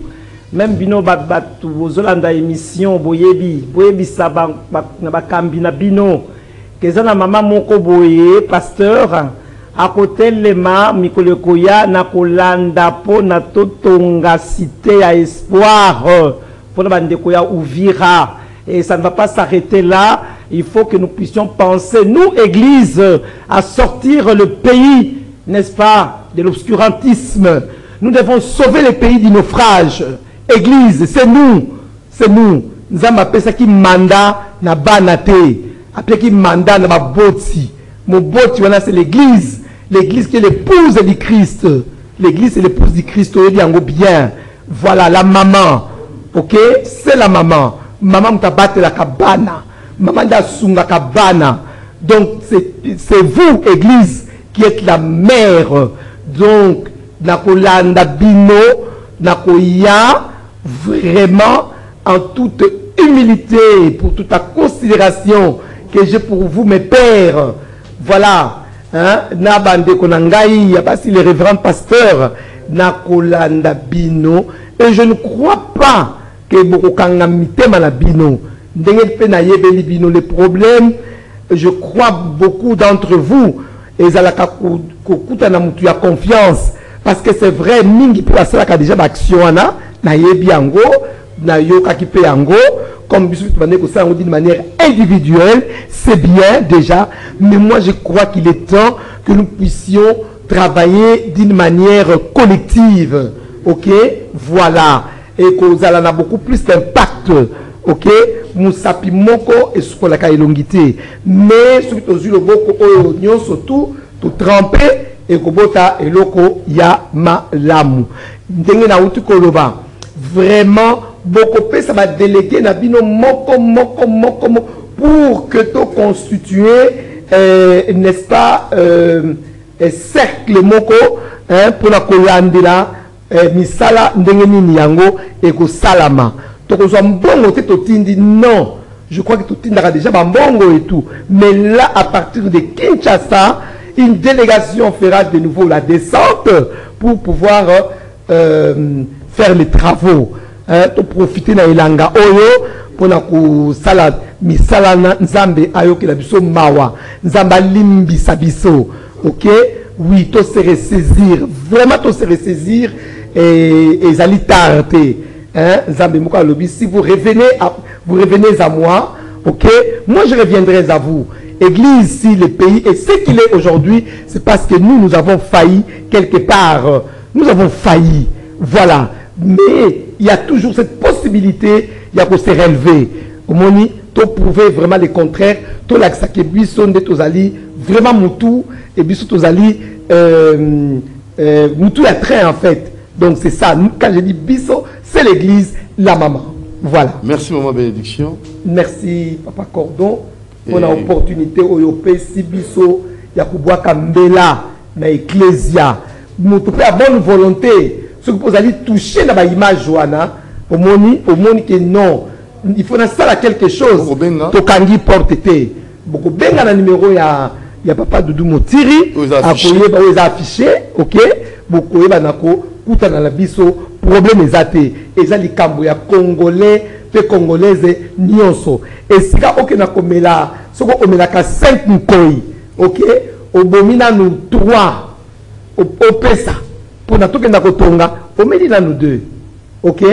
Même Bino Batbatu, Zolanda émission, Boyebi Saba, Nabakambina Bino, Kezana Mama Moko Boye, pasteur, à côté Lema, Mikolekoya, Nakolanda Po, Natotonga Cité à Espoir, pour la Bandekoya Ouvira. Et ça ne va pas s'arrêter là. Il faut que nous puissions penser, nous, Église, à sortir le pays, n'est-ce pas, de l'obscurantisme. Nous devons sauver le pays du naufrage. Église, c'est nous. C'est nous. Nous avons appelé ça qui mandat na banate. Appelé qui mandat na boti. Mon boti, c'est l'église. L'église qui est l'épouse du Christ. L'église est l'épouse du Christ. Bien. Voilà, la maman. Ok? C'est la maman. Maman m'a la cabana. Maman da sunga cabana. Donc, c'est vous, église, qui êtes la mère. Donc, nakolanda bino, nakoya, vraiment, en toute humilité, pour toute la considération que j'ai pour vous, mes pères. Voilà. Hein? Nabande konangai, y a pas si les révérends pasteurs, nakolanda bino. Et je ne crois pas que Bokokanga mitema la bino. Le problème, je crois beaucoup d'entre vous, et Zalaka Kokuta confiance, parce que c'est vrai, Mingi Plasala a déjà d'action, na yebiango, na yoka kipeango, comme d'une manière individuelle, c'est bien déjà, mais moi je crois qu'il est temps que nous puissions travailler d'une manière collective. Ok, voilà, et que ça a beaucoup plus d'impact. Ok, Moussapi Moko et ce qu'on a elongité. Mais ce que le boko oignon surtout, tout trempé et kobota et loko ya malamu. Ndenge na utu koloba. Vraiment, beaucoup ça va déléguer na bino moko pour que tu constituer, n'est-ce pas, cercle moko, hein, pour la kolandela, misala ndenge nini yango et ko salama. Non, je crois que tout le monde a déjà bambongo et tout. Mais là, à partir de Kinshasa, une délégation fera de nouveau la descente pour pouvoir faire les travaux. Pour profiter de l'Ilanga Oyo, pour la salade, misala nzambe ayoki la biso mawa, nzamba limbi sabiso. Ok? Oui, tout se ressaisir. Vraiment, tout se ressaisir et zali tarder. Hein, si vous revenez à moi, ok, moi je reviendrai à vous. Église, si le pays est ce qu'il est aujourd'hui, c'est parce que nous avons failli quelque part. Nous avons failli. Voilà. Mais il y a toujours cette possibilité, il y a qu'on se relever. Au moment où prouver vraiment le contraire, tout l'accès que Bisson de Tozali, vraiment Moutou, et Bisson Tozali, Moutou a train en fait. Donc c'est ça. Quand je dis Bisson, c'est l'église, la maman. Voilà. Merci maman bénédiction. Merci papa Cordon pour l'opportunité au si Bisso Yakubwa Kambela na ecclésia. Nous pouvons avoir bonne volonté. Ce que vous allez toucher dans l'image Joana, au monde que non, il faut ça quelque chose. Tokangi porte te. Beaucoup benga na numéro ya il y a papa Doudou Motiri, ils affiché, ok, beaucoup banako, kouta na la biso, problème ezate, ezali kambo ya Congolais, pe Congolaise nyonso. Et si ka ok na komela, soko komela ka 5 nkoi, ok, obomina nous 3, opesa, pour na toke na kotonga, omeli na nous 2, ok.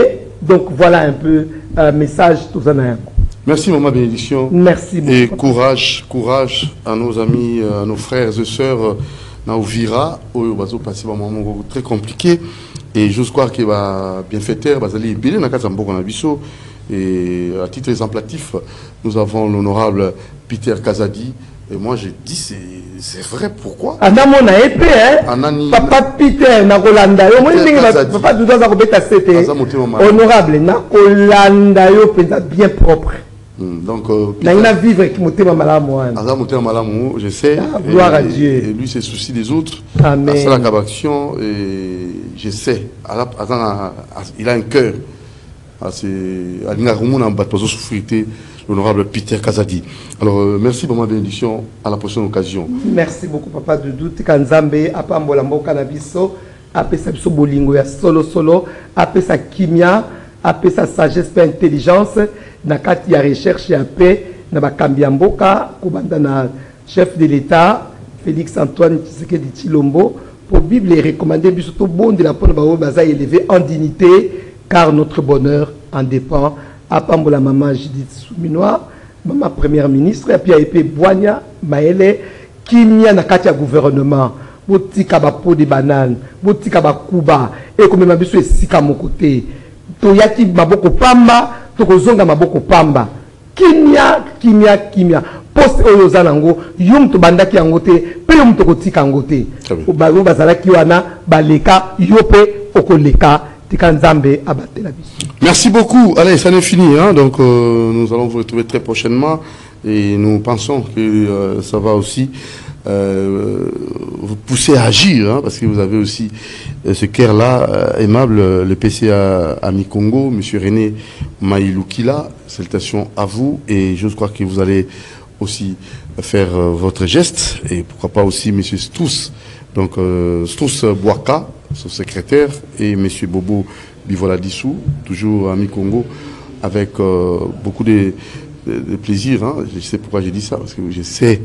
Donc voilà un peu message tout ça. Merci Maman Bénédiction. Merci beaucoup. Et courage, courage à nos amis, à nos frères et sœurs na Uvira, où bazo passer un moment très compliqué. Et je crois qu'il va bien faire taire, bazali belé na kasa mboko na biso. Et à titre exemplatif, nous avons l'honorable Peter Kazadi. Et moi j'ai dit c'est vrai, pourquoi? Anamo na épée, hein? Papa Peter na Rolanda yo, moi papa Doudou za kobeta sete. Honorable na Rolanda yo penza bien propre. Donc il a vivre qui motema malamu. Je sais. Gloire à Dieu. Et lui c'est souci des autres. Amen. C'est la cabaction et je sais. Il a un cœur. L'honorable Peter Kazadi. Alors, merci pour ma bénédiction. À la prochaine occasion. Merci beaucoup, Papa Doudou. Tikanzambe, apambola mboka na biso, apesa biso bolingo ya solo, apesa kimia, apesa sagesse pe intelligence, na kati ya recherche ya paix, na bakambi ya mboka, kobanda na chef de l'État, Félix Antoine Tshisekedi Tshilombo, pour Bible et recommander biso to bon de la pona ba baza élevé en dignité, car notre bonheur en dépend. Apambola maman Judith Souminois, maman première ministre, et puis a été Boigna, Maëlle, Kimia na kati ya gouvernement, botika ba po de banane, botika ba kuba, et comme ma biso esika mon côté, toyaki maboko pamba, tokozonga maboko pamba, Kimia, poste oyo zanango, yum to bandaki yango te, pe yum to kotika yango te. Obago bazalaki wana, baleka, yope, okoleka. Merci beaucoup. Allez, ça n'est fini. Hein? Donc, nous allons vous retrouver très prochainement. Et nous pensons que ça va aussi vous pousser à agir. Hein? Parce que vous avez aussi ce cœur-là aimable, le PCA Ami Congo, M. René Maïloukila. Salutations à vous. Et je crois que vous allez aussi faire votre geste. Et pourquoi pas aussi M. Stous. Donc, Stous Boaka, son secrétaire, et M. Bobo Bivola Dissou, toujours Ami Congo, avec beaucoup de plaisir. Hein. Je sais pourquoi j'ai dit ça, parce que je sais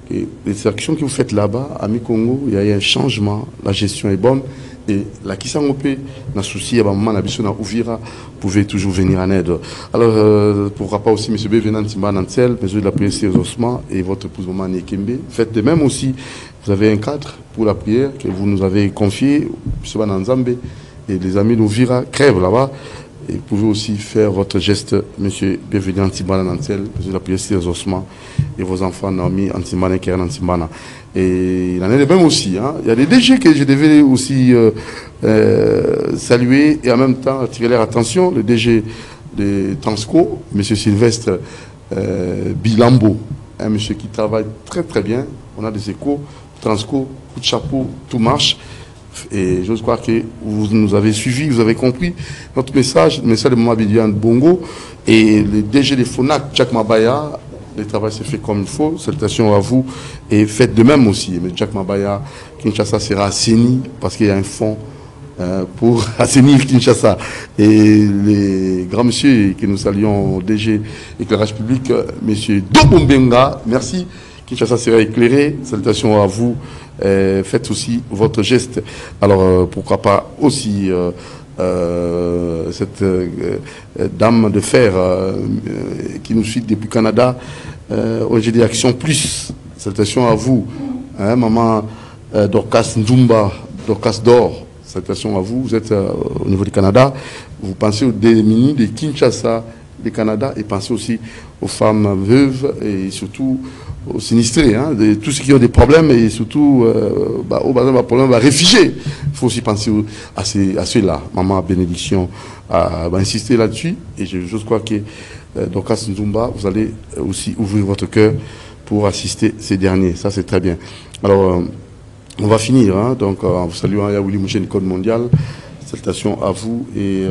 que les actions que vous faites là-bas, Ami Congo, il y a eu un changement, la gestion est bonne, et la Kisangopé, n'a souci, à maman, na Uvira, pouvait toujours venir en aide. Alors, pourquoi pas aussi M. B. Venant Timba Nantel, M. de la prière sérieusement, et votre épouse maman Nekembe. Faites de même aussi. Vous avez un cadre pour la prière que vous nous avez confié, M. Bananzambe, et les amis d'Ouvira crèvent là-bas. Et vous pouvez aussi faire votre geste, M. Bienvenue Antibana Nantel, M. de la prière sérieusement, et vos enfants, Naomi Antibana et Keren Antibana. Et il en est de même aussi. Hein. Il y a des DG que je devais aussi saluer et en même temps attirer leur attention. Le DG de Transco, M. Sylvestre Bilambo, un monsieur qui travaille très très bien. On a des échos. Transco, coup de chapeau, tout marche. Et je crois que vous nous avez suivis, vous avez compris notre message, le message de Maman Bédiane Bongo. Et le DG de FONAC, Jack Mabaya, le travail s'est fait comme il faut. Salutations à vous. Et faites de même aussi. Mais Jack Mabaya, Kinshasa sera assaini parce qu'il y a un fonds pour assainir Kinshasa. Et les grands messieurs que nous saluons, DG Éclairage Public, monsieur Dobombenga, merci. Kinshasa sera éclairé. Salutations à vous. Faites aussi votre geste. Alors, pourquoi pas aussi cette dame de fer qui nous suit depuis Canada, OGD Action Plus. Salutations à vous. Hein, maman Dorcas Ndumba, Dorcas Dor. Salutations à vous. Vous êtes au niveau du Canada. Vous pensez aux démunis de Kinshasa, du Canada, et pensez aussi aux femmes veuves et surtout aux sinistrés, hein, de tous ceux qui ont des problèmes et surtout aux problèmes réfugiés. Il faut aussi penser à ceux-là. Maman Bénédiction va insister là-dessus et je crois que Dorcas Nzumba, vous allez aussi ouvrir votre cœur pour assister ces derniers. Ça, c'est très bien. Alors, on va finir. Hein, donc, en vous saluant Yaouli Mouchen Code Mondial, salutations à vous et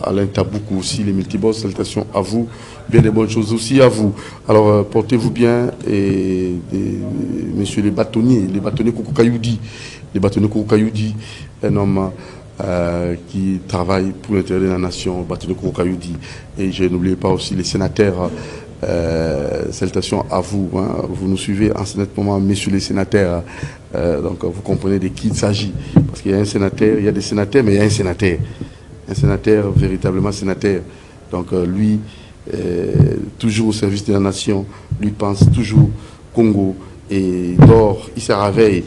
Alain Taboukou aussi, les multiboss, salutations à vous, bien des bonnes choses aussi à vous. Alors portez-vous bien et messieurs les bâtonniers Koko Kayoudi, un homme qui travaille pour l'intérêt de la nation, bâtonnier Koko Kayoudi. Et je n'oublie pas aussi les sénateurs. Salutations à vous, hein. Vous nous suivez en ce moment, messieurs les sénateurs, donc vous comprenez de qui il s'agit, parce qu'il y a un sénateur, il y a des sénateurs, mais il y a un sénateur véritablement sénateur, donc lui, toujours au service de la nation, lui pense toujours Congo, et il dort, il se réveille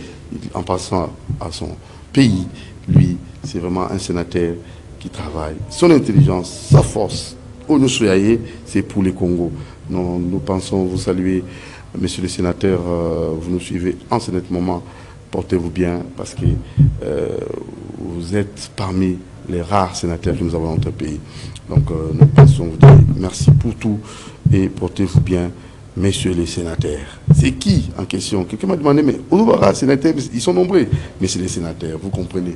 en passant à son pays. Lui, c'est vraiment un sénateur qui travaille, son intelligence, sa force, où nous soyons, c'est pour les Congo. Nous pensons vous saluer, messieurs les sénateurs, vous nous suivez en ce moment, portez-vous bien, parce que vous êtes parmi les rares sénateurs que nous avons dans notre pays. Donc nous pensons vous dire merci pour tout et portez-vous bien, messieurs les sénateurs. C'est qui en question? Quelqu'un m'a demandé, mais les sénateurs, ils sont nombreux, mais c'est les sénateurs, vous comprenez.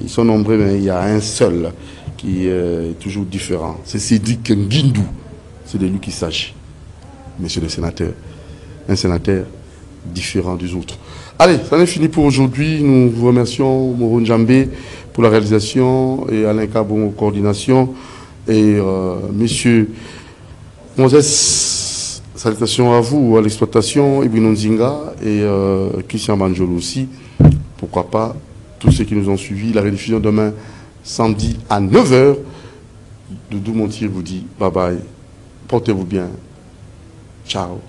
Ils sont nombreux, mais il y a un seul qui est toujours différent. C'est Cédric Nguindou. C'est de lui qu'il s'agit, messieurs les sénateurs. Un sénateur différent des autres. Allez, ça est fini pour aujourd'hui. Nous vous remercions, Moro Njambé, pour la réalisation et Alain Kabon, coordination. Et messieurs Moses, salutations à vous, à l'exploitation, Ibino Nzinga et Christian Banjolo aussi. Pourquoi pas, tous ceux qui nous ont suivis. La rediffusion demain, samedi à 9h. Doudou Montier vous dit bye bye. Portez-vous bien. Ciao.